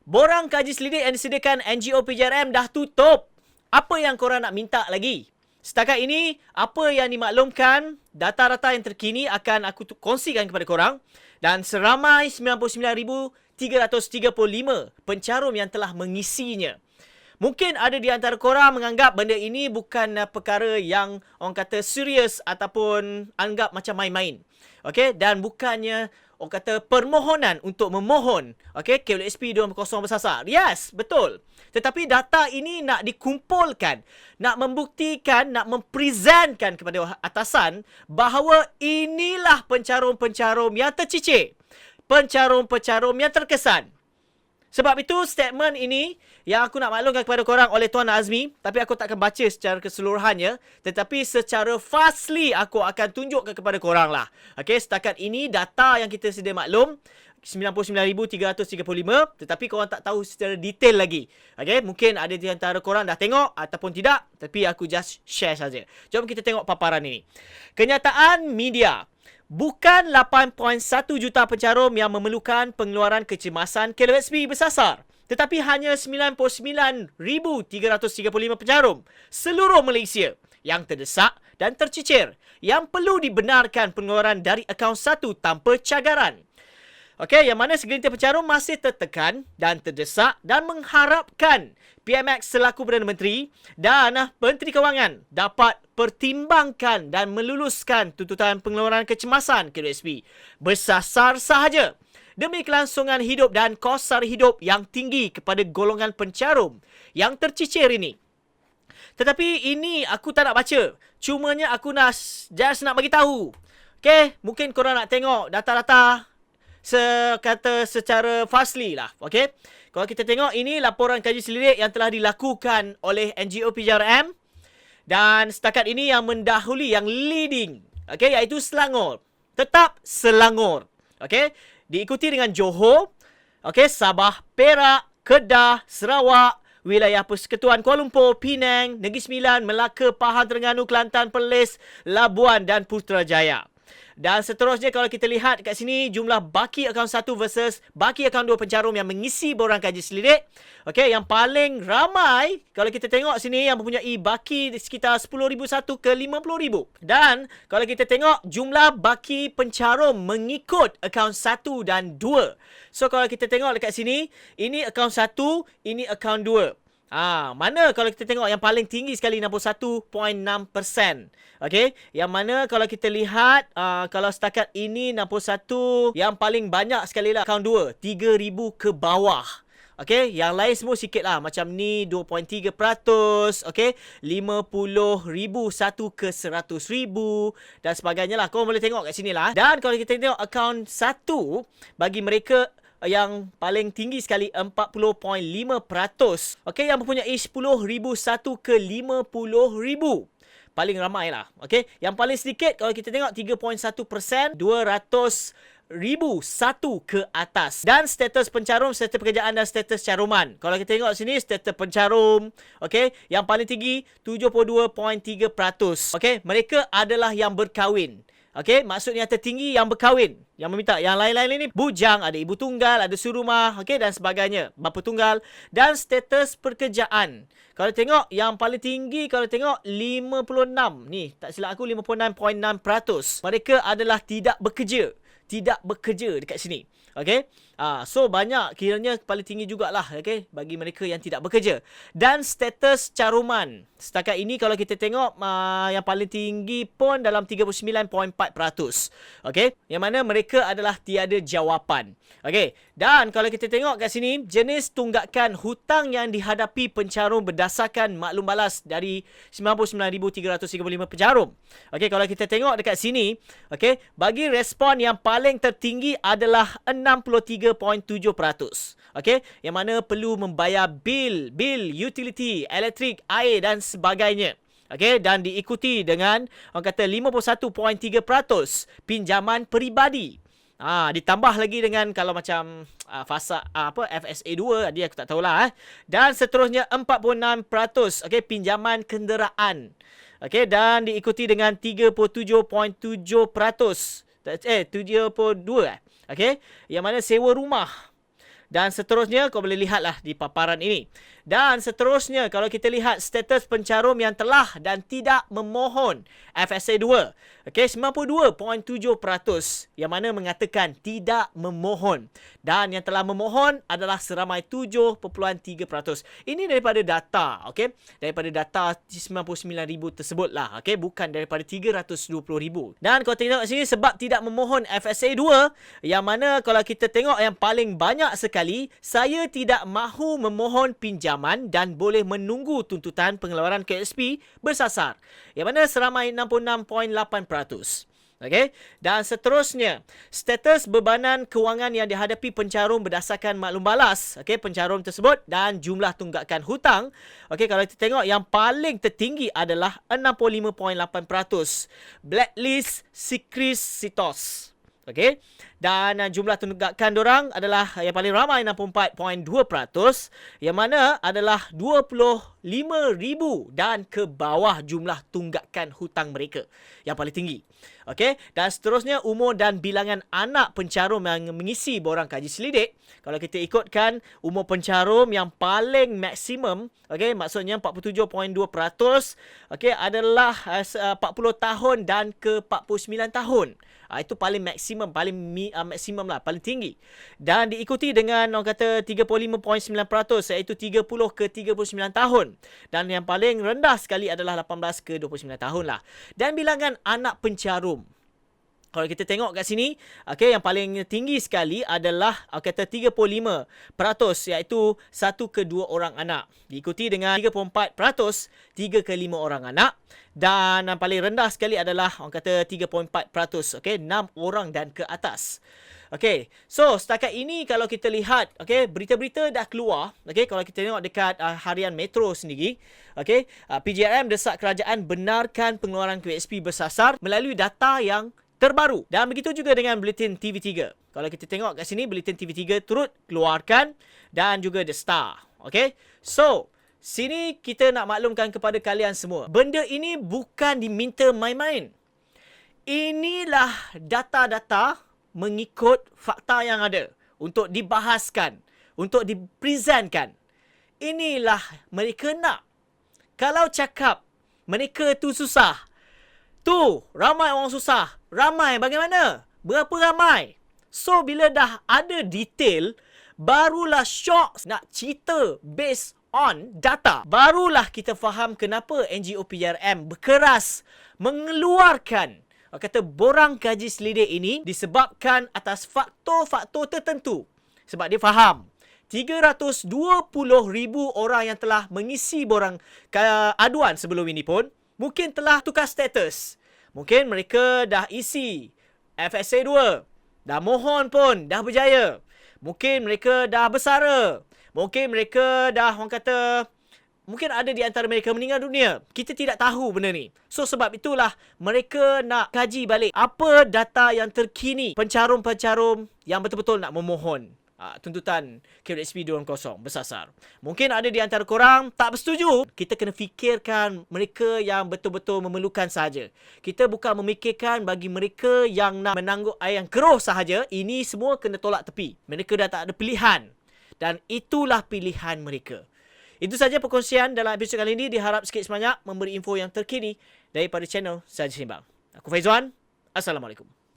Borang kaji selidik yang disediakan NGO PJRM dah tutup. Apa yang korang nak minta lagi? Setakat ini, apa yang dimaklumkan, data-data yang terkini akan aku kongsikan kepada korang. Dan seramai 99,335 pencarum yang telah mengisinya. Mungkin ada di antara korang menganggap benda ini bukan perkara yang orang kata serius ataupun anggap macam main-main. Okey, dan bukannya orang kata permohonan untuk memohon, okey, KWSP 2.0 bersasar. Yes, betul. Tetapi data ini nak dikumpulkan, nak membuktikan, nak mempresentkan kepada atasan bahawa inilah pencarum-pencarum yang tercicir, pencarum-pencarum yang terkesan. Sebab itu statement ini yang aku nak maklumkan kepada korang oleh Tuan Azmi, tapi aku tak akan baca secara keseluruhannya, tetapi secara fastly aku akan tunjukkan kepada korang lah. Okey, setakat ini data yang kita sedia maklum 99,335, tetapi korang tak tahu secara detail lagi. Okey, mungkin ada di antara korang dah tengok ataupun tidak, tapi aku just share saja. Jom kita tengok paparan ini. Kenyataan media. Bukan 8.1 juta pencarum yang memerlukan pengeluaran kecemasan KWSP bersasar, tetapi hanya 99,335 pencarum seluruh Malaysia yang terdesak dan tercicir yang perlu dibenarkan pengeluaran dari akaun satu tanpa cagaran. Okey, yang mana segelintir pencarum masih tertekan dan terdesak dan mengharapkan PMX selaku Perdana Menteri dan Menteri Kewangan dapat pertimbangkan dan meluluskan tuntutan pengeluaran kecemasan KWSP bersasar sahaja demi kelangsungan hidup dan kos sara hidup yang tinggi kepada golongan pencarum yang tercicir ini. Tetapi ini aku tak nak baca. Cumanya aku nak just nak bagi tahu. Okey, mungkin korang nak tengok data-data secara fastly lah. Okey. Kalau kita tengok ini laporan kaji selidik yang telah dilakukan oleh NGO PJRM dan setakat ini yang mendahului, yang leading, okey, iaitu Selangor. Tetap Selangor. Okey. Diikuti dengan Johor, okey, Sabah, Perak, Kedah, Sarawak, wilayah Persekutuan Kuala Lumpur, Penang, Negeri Sembilan, Melaka, Pahang, Terengganu, Kelantan, Perlis, Labuan dan Putrajaya. Dan seterusnya kalau kita lihat kat sini jumlah baki akaun 1 versus baki akaun 2 pencarum yang mengisi borang kaji selidik. Okey, yang paling ramai kalau kita tengok sini yang mempunyai baki sekitar 10,001 ke 50,000. Dan kalau kita tengok jumlah baki pencarum mengikut akaun 1 dan 2. So kalau kita tengok dekat sini, ini akaun 1, ini akaun 2. Mana kalau kita tengok yang paling tinggi sekali 61.6%. Okey, yang mana kalau kita lihat kalau setakat ini 61, yang paling banyak sekali lah akaun 2, 3,000 ke bawah. Okey, yang lain semua sikit lah. Macam ni 2.3%, okey, 50,000 1 ke 100,000 dan sebagainya lah. Korang boleh tengok kat sini lah. Dan kalau kita tengok akaun 1 bagi mereka yang paling tinggi sekali 40.5%. Okey, yang mempunyai 10,000 1 ke 50,000. Paling ramai lah. Okey, yang paling sedikit kalau kita tengok 3.1%, 200,000 1 ke atas. Dan status pencarum, status pekerjaan dan status caruman. Kalau kita tengok sini status pencarum, okey, yang paling tinggi 72.3%. Okey, mereka adalah yang berkahwin. Okey, maksudnya tertinggi yang berkahwin, yang meminta. Yang lain-lain ini bujang, ada ibu tunggal, ada surumah, okey, dan sebagainya, bapa tunggal. Dan status pekerjaan, kalau tengok yang paling tinggi, kalau tengok 56 ni, tak silap aku 56.6%. Mereka adalah tidak bekerja dekat sini. Okey. So banyak kiranya paling tinggi jugalah, okey, bagi mereka yang tidak bekerja. Dan status caruman. Setakat ini kalau kita tengok yang paling tinggi pun dalam 39.4%. Okey, yang mana mereka adalah tiada jawapan. Okey. Dan kalau kita tengok kat sini jenis tunggakan hutang yang dihadapi pencarum berdasarkan maklum balas dari 99,335 pencarum. Okey, kalau kita tengok dekat sini, okey, bagi respon yang paling tertinggi adalah 63.7%. Okey, yang mana perlu membayar bil utility, elektrik, air dan sebagainya. Okey, dan diikuti dengan orang kata 51.3% pinjaman peribadi. Ditambah lagi dengan kalau macam fasa FSA 2 dia aku tak tahulah. Dan seterusnya 46%, okey, pinjaman kenderaan. Okey, dan diikuti dengan 37.7%. 72. Okey, yang mana sewa rumah. Dan seterusnya kau boleh lihatlah di paparan ini. Dan seterusnya kalau kita lihat status pencarum yang telah dan tidak memohon FSA 2. Okey, 92.7% yang mana mengatakan tidak memohon. Dan yang telah memohon adalah seramai 7.3%. Ini daripada data, okey? Daripada data 99,000 tersebutlah, okey? Bukan daripada 320,000. Dan kau tengok sini sebab tidak memohon FSA 2, yang mana kalau kita tengok yang paling banyak sekali, saya tidak mahu memohon pinjaman dan boleh menunggu tuntutan pengeluaran KSP bersasar. Yang mana seramai 66.8%. Okey, dan seterusnya status bebanan kewangan yang dihadapi pencarum berdasarkan maklum balas, okey, pencarum tersebut dan jumlah tunggakan hutang. Okey, kalau kita tengok yang paling tertinggi adalah 65.8%, blacklist Sikris Sitos. Okey, dan jumlah tunggakan dorang adalah yang paling ramai 64.2%, yang mana adalah 25,000 dan ke bawah jumlah tunggakan hutang mereka yang paling tinggi. Okey, dan seterusnya umur dan bilangan anak pencarum yang mengisi borang kaji selidik. Kalau kita ikutkan umur pencarum yang paling maksimum, okey, maksudnya 47.2%, okey, adalah 40 tahun dan ke 49 tahun. Itu paling maksimum, paling maksimum lah, paling tinggi. Dan diikuti dengan orang kata 35.9%, iaitu 30 ke 39 tahun. Dan yang paling rendah sekali adalah 18 ke 29 tahun lah. Dan bilangan anak pencarum, kalau kita tengok kat sini, okey, yang paling tinggi sekali adalah kata 35%, iaitu 1 ke 2 orang anak. Diikuti dengan 34%, 3 ke 5 orang anak. Dan yang paling rendah sekali adalah orang kata 3.4%, okey, 6 orang dan ke atas. Okey, so setakat ini kalau kita lihat, okey, berita-berita dah keluar. Okey, kalau kita tengok dekat harian Metro sendiri, okey, PJRM desak kerajaan benarkan pengeluaran KSP bersasar melalui data yang terbaru. Dan begitu juga dengan Buletin TV3. Kalau kita tengok kat sini, Buletin TV3 turut keluarkan dan juga The Star. Okey, so sini kita nak maklumkan kepada kalian semua, benda ini bukan diminta main-main. Inilah data-data mengikut fakta yang ada untuk dibahaskan, untuk dipresentkan. Inilah mereka nak. Kalau cakap mereka tu susah, tu ramai orang susah. Ramai bagaimana? Berapa ramai? So bila dah ada detail, barulah shock nak cerita based on data. Barulah kita faham kenapa NGO PJRM berkeras mengeluarkan kata borang kaji selidik ini disebabkan atas faktor-faktor tertentu. Sebab dia faham 320,000 orang yang telah mengisi borang aduan sebelum ini pun mungkin telah tukar status. Mungkin mereka dah isi FSA 2, dah mohon pun dah berjaya. Mungkin mereka dah bersara. Mungkin mereka dah, orang kata, mungkin ada di antara mereka meninggal dunia. Kita tidak tahu benda ni. So sebab itulah mereka nak kaji balik apa data yang terkini pencarum-pencarum yang betul-betul nak memohon tuntutan KSP 210 bersasar. Mungkin ada di antara korang tak bersetuju. Kita kena fikirkan mereka yang betul-betul memerlukan sahaja. Kita bukan memikirkan bagi mereka yang nak menangguk air yang keruh sahaja. Ini semua kena tolak tepi. Mereka dah tak ada pilihan. Dan itulah pilihan mereka. Itu saja perkongsian dalam episod kali ini. Diharap sikit sebanyak memberi info yang terkini daripada channel Saja Seimbang. Aku Faizwan. Assalamualaikum.